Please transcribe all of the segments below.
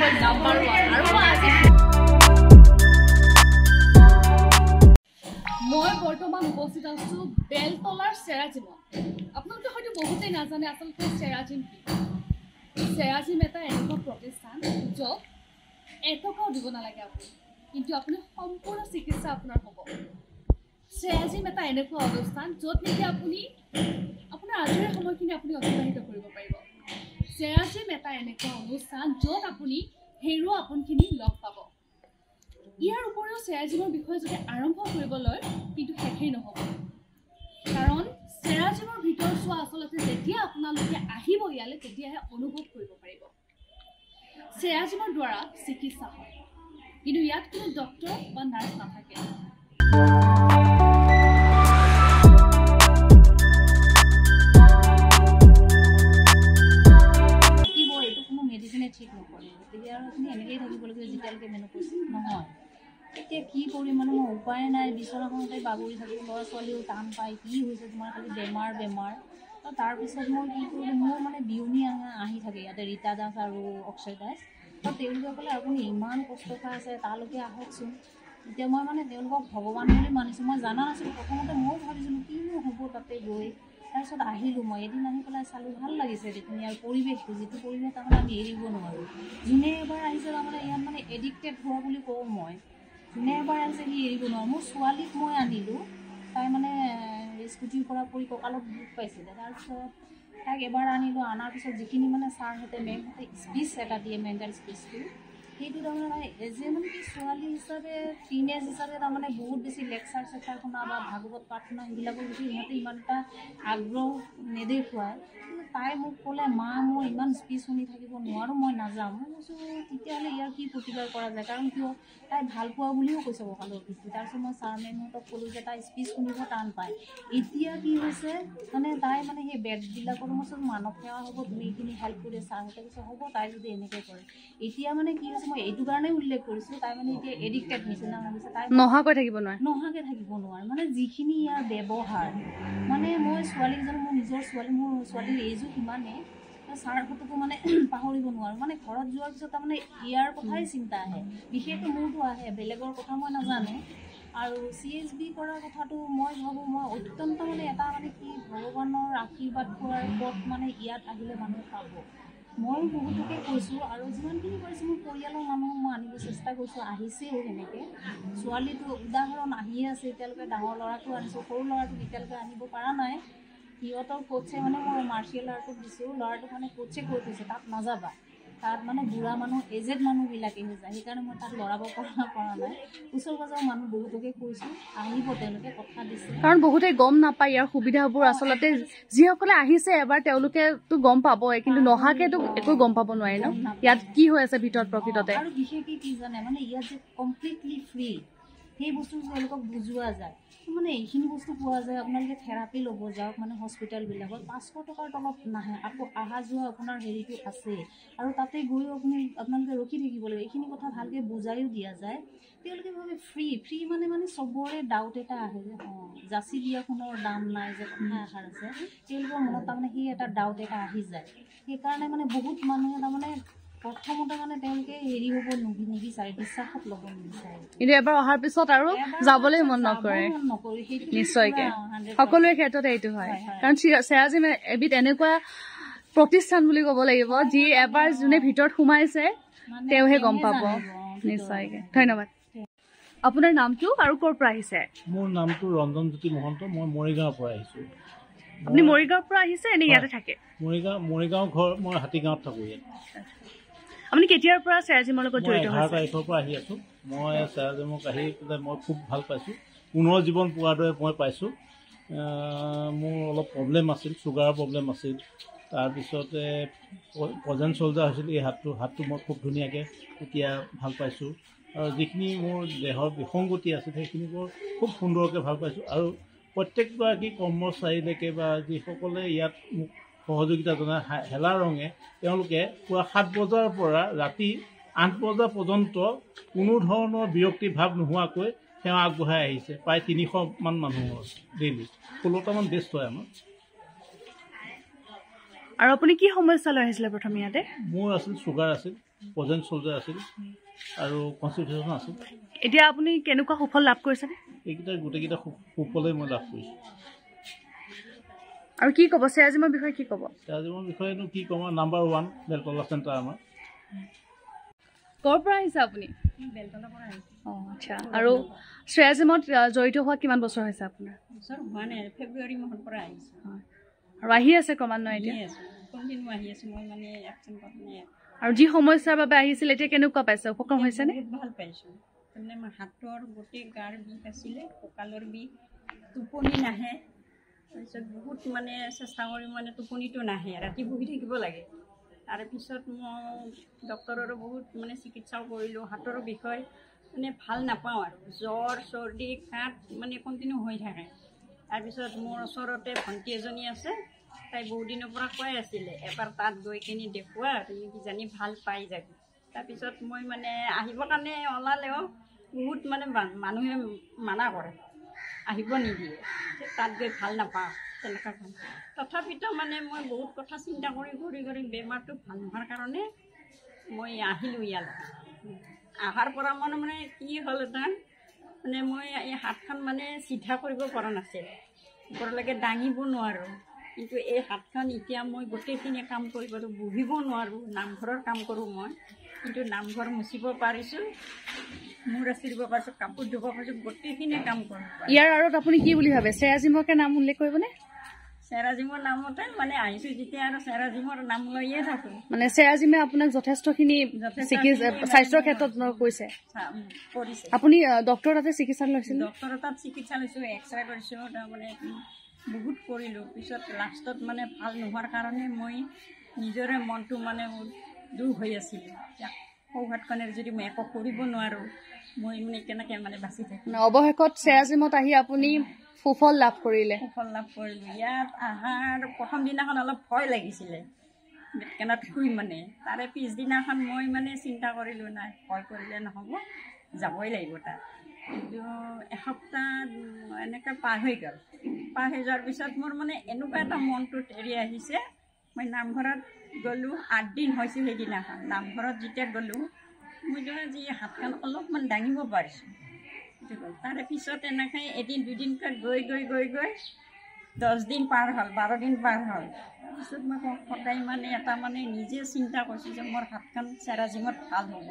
হ'ল নাম্বাৰ 1 আৰু আজি মই বৰ্তমান উপস্থিত আছো বেলতলাৰ চেৰাজিমত। আপোনালোকে হয়তো বহুতেই নাজানে আচলতে চেৰাজিম কি। চেৰাজিম এটা এনেকুৱা প্ৰতিষ্ঠান য'ত এটকাও দিব নালাগে আপুনি, কিন্তু আপুনি সম্পূৰ্ণ চিকিৎসা আপোনাৰ হ'ব। চেৰাজিম এটা এনেকুৱা অনুষ্ঠান য'ত নেকি আপুনি আপোনাৰ আজৰি সময়খিনি আপুনি অতিবাহিত কৰিব পাৰিব। চেৰাজিম এটা এনেকুৱা অনুষ্ঠান য'ত আপুনি হেৰুৱা আপোনখিনি লগ পাব। ইয়াৰ উপৰিও চেৰাজিমৰ বিষয়ে যদি আৰম্ভ কৰিবলৈ কিন্তু শেষেই নহ'ব, কাৰণ চেৰাজিমৰ ভিতৰ চোৱা আচলতে যেতিয়া আপোনালোকে আহিব ইয়ালৈ তেতিয়াহে অনুভৱ কৰিব পাৰিব। চেৰাজিমৰ দ্বাৰা চিকিৎসা হয়, কিন্তু ইয়াত কোনো ডক্টৰ বা নাৰ্ছ নাথাকে। ঠিক নকৰে, তেতিয়া আৰু আপুনি এনেকৈয়ে থাকিব লাগে যেতিয়ালৈকে মেন'পজ নহয়। এতিয়া কি কৰিম মানে মই উপায় নাই, বিচনাখনতে বাগৰি থাকোঁ। ল'ৰা ছোৱালীও টান পায়, কি হৈছে তোমাৰ খালি বেমাৰ। তাৰপিছত মই কি কৰিলোঁ, মোৰ মানে বিয়নী আহি থাকে ইয়াতে ৰীতা দাস আৰু অক্ষয় দাস। তেওঁলোকে ক'লে আপুনি ইমান কষ্ট পাই আছে, তালৈকে আহকচোন। এতিয়া মই মানে তেওঁলোকক ভগৱান বুলি মানিছোঁ। মই জানা নাছিলোঁ, প্ৰথমতে ময়ো ভাবিছিলোঁ কিনো হ'ব তাতে গৈ। তাৰপিছত আহিলোঁ, মই এদিন আহি পেলাই চালোঁ, ভাল লাগিছে দেখোন ইয়াৰ পৰিৱেশটো, যিটো পৰিৱেশ তাৰমানে আমি এৰিব নোৱাৰোঁ। যোনে এবাৰ আহিছে তাৰমানে ইয়াত মানে এডিক্টেড হোৱা বুলি কওঁ মই। যোনে এবাৰ আহিছে সি এৰিব নোৱাৰোঁ। মোৰ ছোৱালীক মই আনিলোঁ, তাই মানে স্কুটিৰ পৰা পৰি কঁকালত দুখ পাইছিলে। তাৰপিছত তাইক এবাৰ আনিলোঁ, অনাৰ পিছত যিখিনি মানে ছাৰহঁতে মেমহঁতে স্পীচ এটা দিয়ে, মেণ্টেল স্পীচটো, সেইটো তাৰমানে এজ এ মানে কি ছোৱালী হিচাপে টিনেজ হিচাপে তাৰমানে বহুত বেছি লেকচাৰ চেকচাৰ শুনা বা ভাগৱত পাঠ শুনা সেইবিলাকৰ প্ৰতি সিহঁতে ইমান এটা আগ্ৰহ নেদেখুৱায়। কিন্তু তাই মোক ক'লে, মা মই ইমান স্পীচ শুনি থাকিব নোৱাৰোঁ, মই নাযাওঁ। মই কৈছোঁ তেতিয়াহ'লে ইয়াৰ কি প্ৰতিকাৰ কৰা যায়, কাৰণ কিয় তাই ভাল পোৱা বুলিও কৈছে কঁকালৰ বিষটো। তাৰপিছত মই ছাৰ মেমহঁতক ক'লোঁ যে তাই স্পীচ শুনিব টান পায়। এতিয়া কি হৈছে মানে তাই মানে সেই বেডবিলাকৰ মই চব মানৱ সেৱা হ'ব, তুমি এইখিনি হেল্প কৰি ছাৰহঁতে কৈছে হ'ব, তাই যদি এনেকৈ কৰে। এতিয়া মানে কি হৈছে, মই এইটো কাৰণেই উল্লেখ কৰিছোঁ, তাই মানে এতিয়া এডিক্টেড নিচিনা হৈ গৈছে। তাই নহাকৈ থাকিব নোৱাৰে মানে যিখিনি ইয়াৰ ব্যৱহাৰ, মানে মই ছোৱালীকেইজনী, মোৰ নিজৰ ছোৱালী, মোৰ ছোৱালীৰ এইজো সিমানেই, ছাৰহঁতকো মানে পাহৰিব নোৱাৰোঁ। মানে ঘৰত যোৱাৰ পিছত তাৰমানে ইয়াৰ কথাই চিন্তা আহে, বিশেষকৈ মোৰতো আহে, বেলেগৰ কথা মই নাজানো। আৰু CSB কৰাৰ কথাটো মই ভাবোঁ, মই অত্যন্ত মানে এটা মানে কি ভগৱানৰ আশীৰ্বাদ পোৱাৰ পথ মানে ইয়াত আহিলে মানুহে পাব। ময়ো বহুতকে কৈছোঁ আৰু যিমানখিনি পাৰিছোঁ মোৰ পৰিয়ালৰ মানুহক মই আনিব চেষ্টা কৰিছোঁ, আহিছেও সেনেকৈ। ছোৱালীটো উদাহৰণ আহিয়ে আছে, এতিয়ালৈকে ডাঙৰ ল'ৰাটো আনিছোঁ, সৰু ল'ৰাটোক এতিয়ালৈকে আনিব পৰা নাই। সিহঁতৰ কোচে মানে মই মাৰ্চিয়েল আৰ্টত দিছোঁ, ল'ৰাটোক মানে কোচে কৈ থৈছে তাত নাযাবা, তাত মানে বুঢ়া মানুহ এজেড মানুহবিলাকেহে যায়, সেইকাৰণে মই তাত লৰাব পৰা নাই। ওচৰ পাজৰৰ মানুহ বহুতকে কৈছোঁ, আহিব, তেওঁলোকে কথা দিছে। কাৰণ বহুতে গম নাপায় ইয়াৰ সুবিধাবোৰ। আচলতে যিসকলে আহিছে এবাৰ তেওঁলোকেতো গম পাবই, কিন্তু নহাকেতো একো গম পাব নোৱাৰে ন ইয়াত কি হৈ আছে ভিতৰত প্ৰকৃততে। আৰু বিশেষকৈ কি জানে, মানে ইয়াত যে কমপ্লিটলি ফ্ৰী, সেই বস্তু তেওঁলোকক বুজোৱা যায়। মানে এইখিনি বস্তু পোৱা যায়, আপোনালোকে থেৰাপি ল'ব যাওক মানে হস্পিটেলবিলাকত 500 টকাৰ তলত নাহে। আকৌ অহা যোৱা আপোনাৰ হেৰিটো আছে, আৰু তাতে গৈও আপোনালোকে ৰখি থাকিব লাগিব। এইখিনি কথা ভালকৈ বুজাইও দিয়া যায়। তেওঁলোকে ভাবে ফ্ৰী মানে চবৰে ডাউট এটা আহে যে যাচি দিয়া সোণৰ দাম নাই, যে কথা এষাৰ আছে, তেওঁলোকৰ মনত তাৰমানে সেই এটা ডাউট এটা আহি যায়। সেইকাৰণে মানে বহুত মানুহে তাৰমানে প্ৰথমতে মানে তেওঁলোকে হেৰি হ'ব নিবিচাৰে, বিশ্বাসত ল'ব নিবিচাৰে, কিন্তু এবাৰ অহাৰ পিছত আৰু যাবলৈ মন নকৰে। নিশ্চয়কৈ সকলোৰে ক্ষেত্ৰতে এইটো হয়, কাৰণ চেৰাজিম এবিধ এনেকুৱা প্ৰতিষ্ঠান বুলি ক'ব লাগিব যি এবাৰ যোনে ভিতৰত সোমাইছে তেওঁহে গম পাব। নিশ্চয়কৈ ধন্যবাদ। আপোনাৰ নামটো আৰু ক'ৰ পৰা আহিছে? মোৰ নামটো ৰঞ্জন জ্যোতি মহন্ত, মই মৰিগাঁৱৰ পৰা আহিছোঁ। আপুনি মৰিগাঁৱৰ পৰা আহিছে নে ইয়াতে থাকে? মৰিগাঁও ঘৰ, মই হাতীগাঁৱত থাকোঁ ইয়াত। আপুনি কেতিয়াৰ পৰা চেৰাজিমৰ লগত জড়িত হৈছে? 11 তাৰিখৰ পৰা আহি আছোঁ। মই চেৰাজিমক আহি পেলাই মই খুব ভাল পাইছোঁ, পুনৰ জীৱন পোৱাৰ দৰে মই পাইছোঁ। মোৰ অলপ প্ৰব্লেম আছিল, চুগাৰৰ প্ৰব্লেম আছিল, তাৰপিছতে পজেন চলজাৰ হৈছিল এই হাতটো মই খুব ধুনীয়াকৈ এতিয়া ভাল পাইছোঁ। আৰু যিখিনি মোৰ দেহৰ বিসংগতি আছিল সেইখিনি মোৰ খুব সুন্দৰকৈ ভাল পাইছোঁ। আৰু প্ৰত্যেকগৰাকী কৰ্মচাৰীলৈকে বা যিসকলে ইয়াত মোক সহযোগিতা জনায় হেলা ৰঙে, তেওঁলোকে পুৱা 7 বজাৰ পৰা ৰাতি 8 বজা পৰ্যন্ত কোনো ধৰণৰ বিৰক্তি ভাৱ নোহোৱাকৈ সেৱা আগবঢ়াই আহিছে। প্ৰায় 300মান মানুহৰ ডেইলি, 16টামান বেষ্ট হয় আমাৰ। আৰু আপুনি কি সমস্যা লৈ আহিছিলে প্ৰথমে ইয়াতে? মোৰ আছিল চুগাৰ আছিল, প্ৰজেণ্ট চ'লজাৰ আছিল আৰু কনষ্টিটিউশ্যন আছিল। এতিয়া আপুনি কেনেকুৱা সুফল লাভ কৰিছেনে? এইকেইটা গোটেইকেইটা সুফলেই মই লাভ কৰিছোঁ। আৰু কি ক'ব চেৰাজিমৰ বিষয়ে কি ক'ব? চেৰাজিমৰ বিষয়েনো কি ক'ম, নাম্বাৰ 1 বেলতলা চেণ্টাৰ আমাৰ। ক'ৰ পৰা আহিছে আপুনি? বেলতলাৰ পৰা আহিছোঁ। অঁ আচ্ছা। আৰু চেৰাজিমত জড়িত হোৱা কিমান বছৰ হৈছে আপোনাৰ? বছৰ হোৱা নাই, ফেব্ৰুৱাৰী মাহৰ পৰা আহিছোঁ। হয়, আৰু আহি আছে ক্ৰমান্বয়ে এতিয়া? কণ্টিনিউ আহি আছোঁ মই, মানে এবচেণ্ট কৰা নাই। আৰু যি সমস্যাৰ বাবে আহিছিল এতিয়া কেনেকুৱা পাইছে, উপক্ৰম হৈছেনে? বহুত ভাল পাইছোঁ। তাৰমানে মোৰ হাতৰ গোটেই গাৰ বিষ আছিলে, কঁকালৰ বিষ, টোপনি নাহে। তাৰপিছত বহুত মানে চেষ্টা কৰি মানে টোপনিটো নাহে, ৰাতি বহি থাকিব লাগে। তাৰপিছত মই ডক্টৰৰো বহুত মানে চিকিৎসাও কৰিলোঁ, হাতৰ বিষয় মানে ভাল নাপাওঁ আৰু জ্বৰ চৰ্দি কাহ মানে কণ্টিনিউ হৈ থাকে। তাৰপিছত মোৰ ওচৰতে ভণ্টি এজনী আছে, তাই বহুত দিনৰ পৰা কৈ আছিলে এবাৰ তাত গৈ কিনি দেখুওৱা, তুমি কিজানি ভাল পাই যাবি। তাৰপিছত মই মানে আহিবৰ কাৰণে ওলালেও বহুত মানে মানুহে মানা কৰে, আহিব নিদিয়ে, তাত গৈ ভাল নাপাওঁ তেনেকুৱা কাম। তথাপিতো মানে মই বহুত কথা চিন্তা কৰি বেমাৰটো ভাল নোহোৱাৰ কাৰণে মই আহিলোঁ ইয়ালৈ। অহাৰ পৰা মানে কি হ'ল তাৰ মানে মই এই হাতখন মানে চিধা কৰিব পৰা নাছিল, ওপৰলৈকে দাঙিব নোৱাৰোঁ। কিন্তু এই হাতখন এতিয়া মই গোটেইখিনি কাম কৰিব পাৰোঁ, বহিব নোৱাৰোঁ। নামঘৰৰ কাম কৰোঁ মই, কিন্তু নামঘৰ মুচিব পাৰিছোঁ, মূৰ আঁচুৰিব পাৰিছোঁ, কাপোৰ ধুব পাৰিছোঁ, গোটেইখিনি কাম কৰোঁ। ইয়াৰ আঁৰত আপুনি কি বুলি ভাবে, চেৰাজিমকে নাম উল্লেখ কৰিবনে? চেৰাজিমৰ নামতে মানে আহিছোঁ যেতিয়া আৰু চেৰাজিমৰ নাম লৈয়ে থাকোঁ। মানে চেৰাজিমে আপোনাক যথেষ্টখিনি স্বাস্থ্যৰ ক্ষেত্ৰত কৰিছে। কৰিছে। আপুনি ডক্টৰ তাতে চিকিৎসা লৈছিল? ডক্টৰৰ তাত চিকিৎসা লৈছোঁ, এক্সৰে কৰিছোঁ, তাৰমানে বহুত কৰিলোঁ। পিছত লাষ্টত মানে ভাল নোহোৱাৰ কাৰণে মই নিজৰে মনটো মানে দুখ হৈ আছিলোঁ। সৌভাগ্যখনেৰে যদি মই একো কৰিব নোৱাৰোঁ, মই মানে কেনেকৈ মানে বাচি থাকিম। অৱশেষত চেৰাজিমত আহি আপুনি সুফল লাভ কৰিলে? সুফল লাভ কৰিলোঁ। ইয়াত অহাৰ প্ৰথম দিনাখন অলপ ভয় লাগিছিলে, বেটকেনাত শুই মানে। তাৰে পিছদিনাখন মই মানে চিন্তা কৰিলোঁ, নাই ভয় কৰিলে নহ'ব, যাবই লাগিব তাত। কিন্তু এসপ্তাহ এনেকৈ পাৰ হৈ গ'ল। পাৰ হৈ যোৱাৰ পিছত মোৰ মানে এনেকুৱা এটা মনটোত হেৰি আহিছে, মই নামঘৰত গ'লোঁ, 8 দিন হৈছে সেইদিনাখন। নামঘৰত যেতিয়া গ'লোঁ, মই যি হাতখন অলপমান দাঙিব পাৰিছোঁ। তাৰে পিছত এনেকৈ এদিন দুদিনকৈ গৈ 10 দিন পাৰ হ'ল, 12 দিন পাৰ হ'ল। তাৰপিছত মই সদায় মানে এটা মানে নিজে চিন্তা কৰিছোঁ যে মোৰ হাতখন চেৰাজিমত ভাল হ'ব।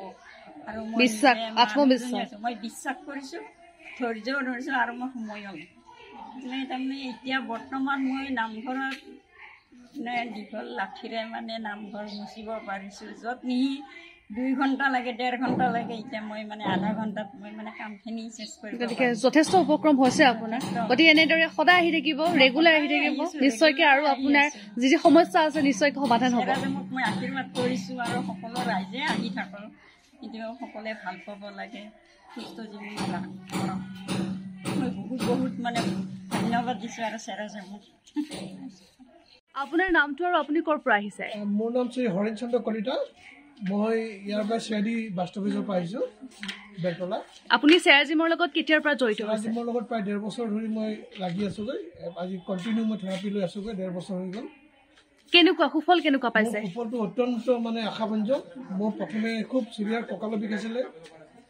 আৰু মই আত্মবিশ্বাস, মই বিশ্বাস কৰিছোঁ, ধৈৰ্যও ধৰিছোঁ, আৰু মই সময় ল'লোঁ। তাৰমানে এতিয়া বৰ্তমান মই নামঘৰত দীঘল লাঠিৰে মানে নামঘৰ মুচিব পাৰিছোঁ। য'ত নিহি 2 ঘণ্টা লাগে, 1.5 ঘণ্টা লাগে, এতিয়া মই মানে আধা ঘণ্টাত মই মানে কামখিনি চেষ্টা কৰিব। গতিকে যথেষ্ট উপক্ৰম হৈছে আপোনাৰ। গতিকে এনেদৰে সদায় আহি থাকিব, ৰেগুলাৰ আহি থাকিব, নিশ্চয়কৈ আৰু আপোনাৰ যি যি সমস্যা আছে নিশ্চয়কৈ সমাধান হ'ব। চেৰাজিমক মই আশীৰ্বাদ কৰিছোঁ, আৰু সকলো ৰাইজে আহি থাকক, কিন্তু সকলোৱে ভাল পাব লাগে, সুস্থ জীৱন লাভ কৰক। মই বহুত মানে ধন্যবাদ দিছোঁ আৰু চেৰাজিমক। আপোনাৰ নামটো আৰু আপুনি ক'ৰ পৰা আহিছে? মোৰ নাম শ্ৰী হৰেণ চন্দ্ৰ কলিতা। মই ইয়াৰ পৰা চিআইডি বাস্তৱীজৰ পৰা আহিছোঁ, বেলতলা। আপুনি চেৰাজিমৰ লগত কেতিয়াৰ পৰা জড়িত? চেৰাজিমৰ লগত প্ৰায় 1.5 বছৰ ধৰি মই লাগি আছোঁগৈ। আজি কণ্টিনিউ মই থেৰাপি লৈ আছোঁগৈ, 1.5 বছৰ হৈ গ'ল। কেনেকুৱা সুফল কেনেকুৱা পাইছে? সুফলটো অত্যন্ত মানে আশাভঞ্জক। মোৰ প্ৰথমে খুব চিভিয়াৰ কঁকালৰ বিষ আছিলে।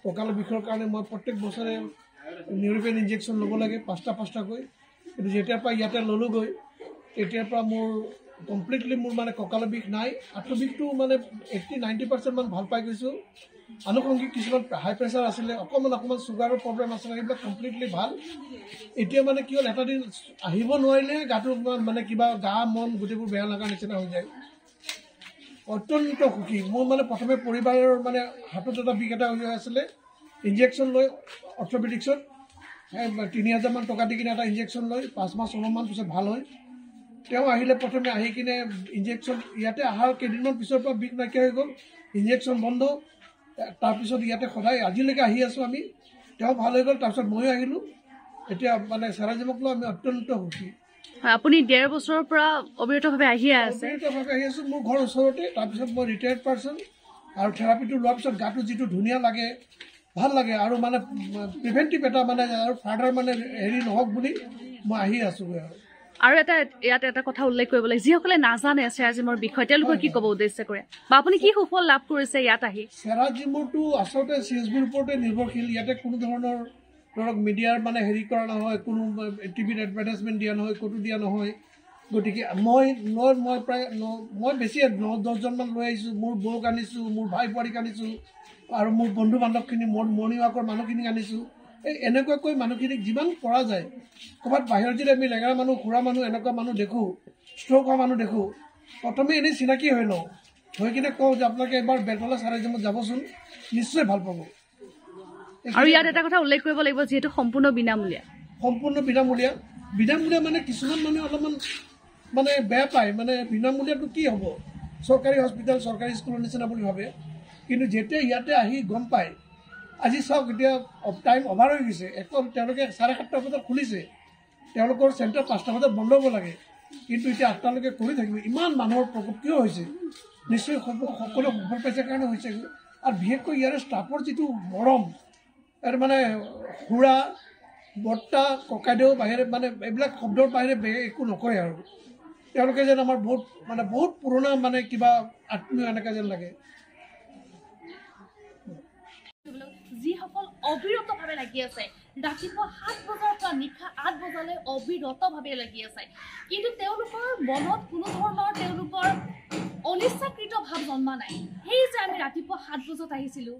কঁকালৰ বিষৰ কাৰণে মই প্ৰত্যেক বছৰে নিউৰোপেন ইনজেকশ্যন ল'ব লাগে, 5টাকৈ। কিন্তু যেতিয়াৰ পৰা ইয়াতে ল'লোগৈ, তেতিয়াৰ পৰা মোৰ কমপ্লিটলি মোৰ মানে কঁকালৰ বিষ নাই। আঁঠু বিষটো মানে 80-90% মান ভাল পাই গৈছোঁ। আনুষংগিক কিছুমান হাই প্ৰেছাৰ আছিলে, অকণমান চুগাৰৰ প্ৰব্লেম আছিলে, সেইবিলাক কমপ্লিটলি ভাল। এতিয়া মানে কি হ'ল, এটা দিন আহিব নোৱাৰিলে গাটো মানে কিবা গা মন গোটেইবোৰ বেয়া লগাৰ নিচিনা হৈ যায়। অত্যন্ত সুখী। মোৰ মানে প্ৰথমে পৰিবাৰৰ মানে হাতত এটা বিষ এটা হৈ আছিলে, ইনজেকশ্যন লৈ অৰ্থপেডিক্সত 3000 মান টকা দি কিনে এটা ইনজেকশ্যন লৈ 5 মাহ 6 মাহমান পিছত ভাল হয়। তেওঁ আহিলে, প্ৰথমে আহি কিনে ইনজেকশ্যন, ইয়াতে অহাৰ কেইদিনমান পিছৰ পৰা বিষ নাইকিয়া হৈ গ'ল, ইনজেকশ্যন বন্ধ। তাৰপিছত ইয়াতে সদায় আজিলৈকে আহি আছোঁ আমি। তেওঁ ভাল হৈ গ'ল, তাৰপিছত ময়ো আহিলোঁ। এতিয়া মানে চেৰাজিমক লৈ আমি অত্যন্ত সুখী। আপুনি 1.5 বছৰৰ পৰা অবিৰতভাৱে আহিয়ে আছে? অবিৰতভাৱে আহি আছোঁ, মোৰ ঘৰ ওচৰতে। তাৰপিছত মই ৰিটায়াৰ্ড পাৰ্চন, আৰু থেৰাপিটো লোৱাৰ পিছত গাটো যিটো ধুনীয়া লাগে, ভাল লাগে, আৰু মানে প্ৰিভেণ্টিভ এটা মানে আৰু ফাৰ্ডাৰ মানে হেৰি নহওক বুলি মই আহি আছোঁগৈ। আৰু আৰু ইয়াত এটা কথা উল্লেখ কৰিব লাগে, যিসকলে নাজানে চেৰাজিমৰ বিষয়ে তেওঁলোকে কি ক'ব উদ্দেশ্য কৰে বা আপুনি কি সুফল লাভ কৰিছে ইয়াত আহি? চেৰাজিমৰটো আচলতে CSBৰ ওপৰতে নিৰ্ভৰশীল। ইয়াতে কোনো ধৰণৰ ধৰক মিডিয়াৰ মানে হেৰি কৰা নহয়, কোনো টিভিত এডভাৰটাইজমেণ্ট দিয়া নহয়, ক'তো দিয়া নহয়। গতিকে মই প্ৰায় মই বেছি 9-10জনমান লৈ আহিছোঁ। মোৰ বৌক আনিছোঁ, মোৰ ভাই বোৱাৰীক আনিছোঁ, আৰু মোৰ বন্ধু বান্ধৱখিনি, মোৰ মৰ্ণিং ৱাকৰ মানুহখিনিক আনিছোঁ। এই এনেকুৱাকৈ মানুহখিনিক যিমান পৰা যায়, ক'ৰবাত বাহিৰত যদি আমি লেঙেৰা মানুহ, খুৰা মানুহ, এনেকুৱা মানুহ দেখোঁ, ষ্ট্ৰ'ক হোৱা মানুহ দেখোঁ, প্ৰথমে এনেই চিনাকি হৈ লওঁ, হৈ কিনে কওঁ যে আপোনালোকে এবাৰ বেলতলা চেৰাজিমত যাবচোন, নিশ্চয় ভাল পাব। আৰু ইয়াত এটা কথা উল্লেখ কৰিব লাগিব, যিহেতু সম্পূৰ্ণ বিনামূলীয়া। সম্পূৰ্ণ বিনামূলীয়া মানে কিছুমান মানুহে অলপমান মানে বেয়া পায়, মানে বিনামূলীয়াটো কি হ'ব, চৰকাৰী হস্পিটেল, চৰকাৰী স্কুলৰ নিচিনা বুলি ভাবে। কিন্তু যেতিয়া ইয়াতে আহি গম পায়, আজি চাওক এতিয়া টাইম অভাৰ হৈ গৈছে, তেওঁলোকে 7:30 বজাত খুলিছে, তেওঁলোকৰ চেণ্টাৰ 5টা বজাত বন্ধ হ'ব লাগে, কিন্তু এতিয়া 8টালৈকে কৰি থাকিব। ইমান মানুহৰ প্ৰকোপ কিয় হৈছে? নিশ্চয় সকলো সফল পাইছে কাৰণে হৈছে। আৰু বিশেষকৈ ইয়াৰে ষ্টাফৰ যিটো মৰম, আৰু মানে খুৰা, বৰ্তা, ককাইদেউ বাহিৰে মানে এইবিলাক শব্দৰ বাহিৰে একো নকয়। আৰু তেওঁলোকে যেন আমাৰ বহুত পুৰণা মানে কিবা আত্মীয় এনেকৈ যেন লাগে। যিসকল অবিৰতভাৱে লাগি আছে, ৰাতিপুৱা 7 বজাৰ পৰা নিশা 8 বজালৈ অবিৰতভাৱে লাগি আছে, কিন্তু তেওঁলোকৰ মনত কোনো ধৰণৰ তেওঁলোকৰ অনিচ্ছাকৃত ভাৱ জন্মা নাই। সেই যে আমি ৰাতিপুৱা 7 বজাত আহিছিলোঁ,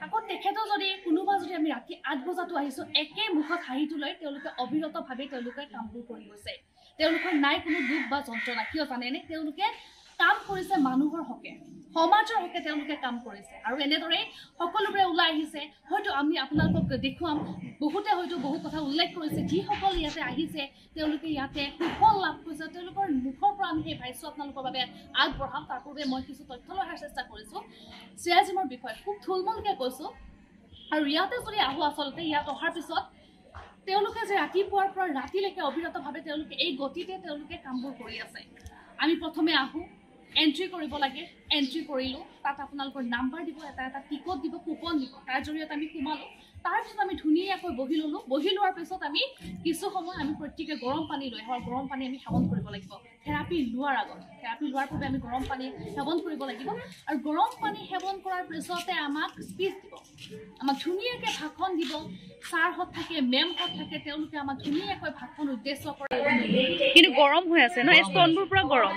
আকৌ তেখেতৰ কোনোবা যদি আমি ৰাতি 8 বজাতো আহিছোঁ, একে মুখত হাঁহিটো লৈ তেওঁলোকে অবিৰতভাৱে তেওঁলোকে কামবোৰ কৰি গৈছে। তেওঁলোকৰ নাই কোনো দুখ বা যন্ত্ৰণা। কিয় জানেনে? তেওঁলোকে কাম কৰিছে মানুহৰ হকে, সমাজৰ হকে তেওঁলোকে কাম কৰিছে। আৰু এনেদৰেই সকলোবোৰে ওলাই আহিছে। হয়তো আমি আপোনালোকক দেখুৱাম, বহুতে হয়তো বহু কথা উল্লেখ কৰিছে, যিসকল ইয়াতে আহিছে তেওঁলোকে ইয়াতে সুফল লাভ কৰিছে, তেওঁলোকৰ মুখৰ পৰা আমি সেই ভাষ্য আপোনালোকৰ বাবে আগবঢ়াম। তাৰ পূৰ্বে মই কিছু তথ্য লোৱাৰ চেষ্টা কৰিছোঁ চেৰাজিমৰ বিষয়ে, খুব থুলমূলকৈ কৈছোঁ। আৰু ইয়াতে যদি আহোঁ, আচলতে ইয়াত অহাৰ পিছত তেওঁলোকে যে ৰাতিপুৱাৰ পৰা ৰাতিলৈকে অবিৰতভাৱে তেওঁলোকে এই গতিতে তেওঁলোকে কামবোৰ কৰি আছে। আমি প্ৰথমে আহোঁ, এন্ট্ৰি কৰিব লাগে, এন্ট্ৰি কৰিলোঁ, তাত আপোনালোকৰ নাম্বাৰ দিব, এটা টিকট দিব, কুপন দিব, তাৰ জৰিয়তে আমি সোমালোঁ। তাৰপিছত আমি ধুনীয়াকৈ বহি ল'লোঁ। বহি লোৱাৰ পিছত আমি কিছু সময় আমি প্ৰত্যেকে গৰম পানী লৈ গৰম পানী আমি সেৱন কৰিব লাগিব। থেৰাপি লোৱাৰ আগত, থেৰাপি লোৱাৰ পূৰ্বে আমি গৰম পানী সেৱন কৰিব লাগিব। আৰু গৰম পানী সেৱন কৰাৰ পিছতে আমাক স্পীচ দিব, আমাক ধুনীয়াকৈ ভাষণ দিব। ছাৰহঁত থাকে, মেমহঁত থাকে, তেওঁলোকে আমাক ধুনীয়াকৈ ভাষণ উদ্দেশ্য কৰে। কিন্তু গৰম হৈ আছে ন, এই ষ্টনবোৰ পুৰা গৰম।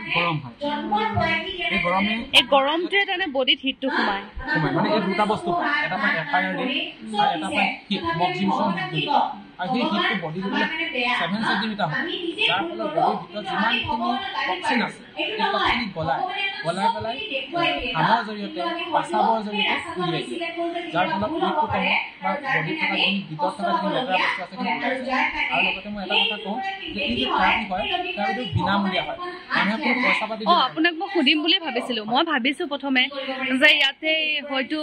এই গৰমটোৱে তাৰমানে বডিত হিটটো সোমায়। মানে এই দুটা বস্তু, এটা পায় এফআইআৰ আৰু এটা পায় হিট, মকজিমছন হিট। আৰু সেই হিটটো বডি দিবলৈ 7 চেণ্টিমিটাৰ হয়, যাৰ ফলত বডিৰ ভিতৰত যিমানখিনি টক্সিন আছে সেই টক্সিনক গলাই পেলাই ঘামৰ জৰিয়তে, পেচাবৰ জৰিয়তে উলিয়াই দিয়ে, যাৰ ফলত ৱেটটো কমে বা বডিত থকা যিখিনি ভিতৰত থকা যিখিনি লেতেৰা বস্তু আছে সেইখিনি ওলাই যায়। আৰু লগতে মই এটা কথা কওঁ যে এই যে থেৰাপি হয়, থেৰাপিটো বিনামূলীয়া হয়, মানুহে কোনো পইচা পাতি আপোনাক মই সুধিম বুলি ভাবিছিলোঁ। মই ভাবিছোঁ প্ৰথমে যে ইয়াতে হয়তো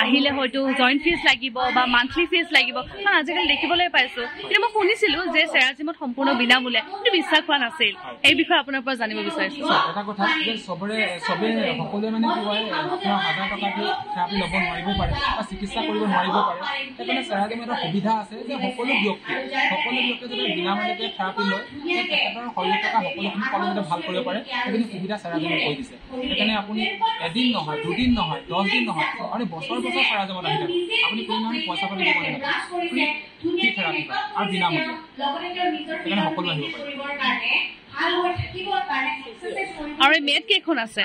আহিলে হয়তো জইণ্ট ফিজ লাগিব বা মান্থলি ফিজ লাগিব, আজিকালি দেখিবলৈ পাইছোঁ। কিন্তু মই শুনিছিলোঁ যে চেৰাজিমত সম্পূৰ্ণ বিনামূলীয়া, কিন্তু বিশ্বাস হোৱা নাছিল। এই বিষয়ে আপোনাৰ পৰা জানিব বিচাৰিছোঁ। এটা কথা যে সকলোৱে মানে কি হয়, আপোনাৰ 1000 টকা দি থেৰাপি ল'ব নোৱাৰিব পাৰে বা চিকিৎসা কৰিব নোৱাৰিব পাৰে। সেইকাৰণে চেৰাজিমত এটা সুবিধা আছে যে সকলো ব্যক্তিয়ে যদি বিনামূলীয়াকৈ থেৰাপি লয়, সেই তেখেতৰ শৰীৰত থকা সকলোখিনি সকলোতে ভাল কৰিব পাৰে। সেইখিনি সুবিধা চেৰাজিমত কৰি দিছে। সেইকাৰণে আপুনি এদিন নহয়, 2 দিন নহয়, 10 দিন নহয়, আপুনি বছৰ চেৰাজিমত আহি থাকে। আপুনি কোনো ধৰণৰ পইচা পাতি দিব নালাগে, ফ্ৰী থেৰাপি আৰু বিনামূলীয়া। সেইকাৰণে সকলো আহিব পাৰে। আৰু এই বেড কেইখন আছে?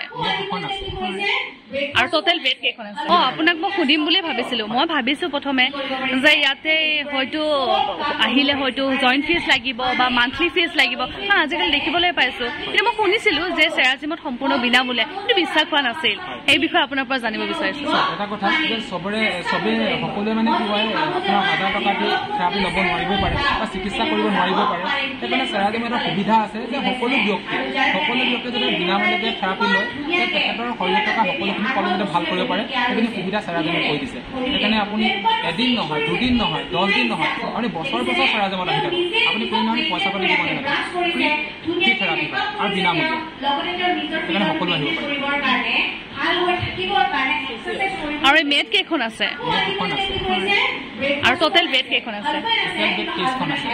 আৰু টোটেল বেড কেইখন আছে? আপোনাক মই সুধিম বুলি ভাবিছিলোঁ। মই ভাবিছোঁ প্ৰথমে যে ইয়াতে হয়তো আহিলে হয়তো জইণ্ট ফিজ লাগিব বা মান্থলি ফিজ লাগিব, আজিকালি দেখিবলৈ পাইছোঁ। কিন্তু মই শুনিছিলোঁ যে চেৰাজিমত সম্পূৰ্ণ বিনামূলীয়া, কিন্তু বিশ্বাস হোৱা নাছিল। এই বিষয়ে আপোনাৰ পৰা জানিব বিচাৰিছোঁ। এটা কথা যে সকলোৱে মানে কি হয়, আপোনাৰ 1000 টকা দি থেৰাপি ল'ব নোৱাৰিব পাৰে বা চিকিৎসা কৰিব নোৱাৰিব পাৰে। সেইকাৰণে চেৰাজিমত এটা সুবিধা আছে যে সকলো ব্যক্তিয়ে যদি বিনামূলীয়াকৈ থেৰাপি লয়, সেই তেখেতৰ শৰীৰত থকা সকলোখিনি সকলোতে ভাল কৰিব পাৰে। সেইখিনি সুবিধা চেৰাজিমত কৰি দিছে। সেইকাৰণে আপুনি এদিন নহয়, 2 দিন নহয়, 10 দিন নহয়, আপুনি বছৰ চেৰাজিমত আহি থাকে। আপুনি কোনো ধৰণৰ পইচা পাতি দিব নালাগে, ফ্ৰী থেৰাপি আৰু বিনামূলীয়া। সেইকাৰণে সকলো আহিব পাৰে। আৰু এই বেড কেইখন আছে? দুখন আছে। আৰু টোটেল বেড কেইখন আছে? টোটেল বেড 23খন আছে।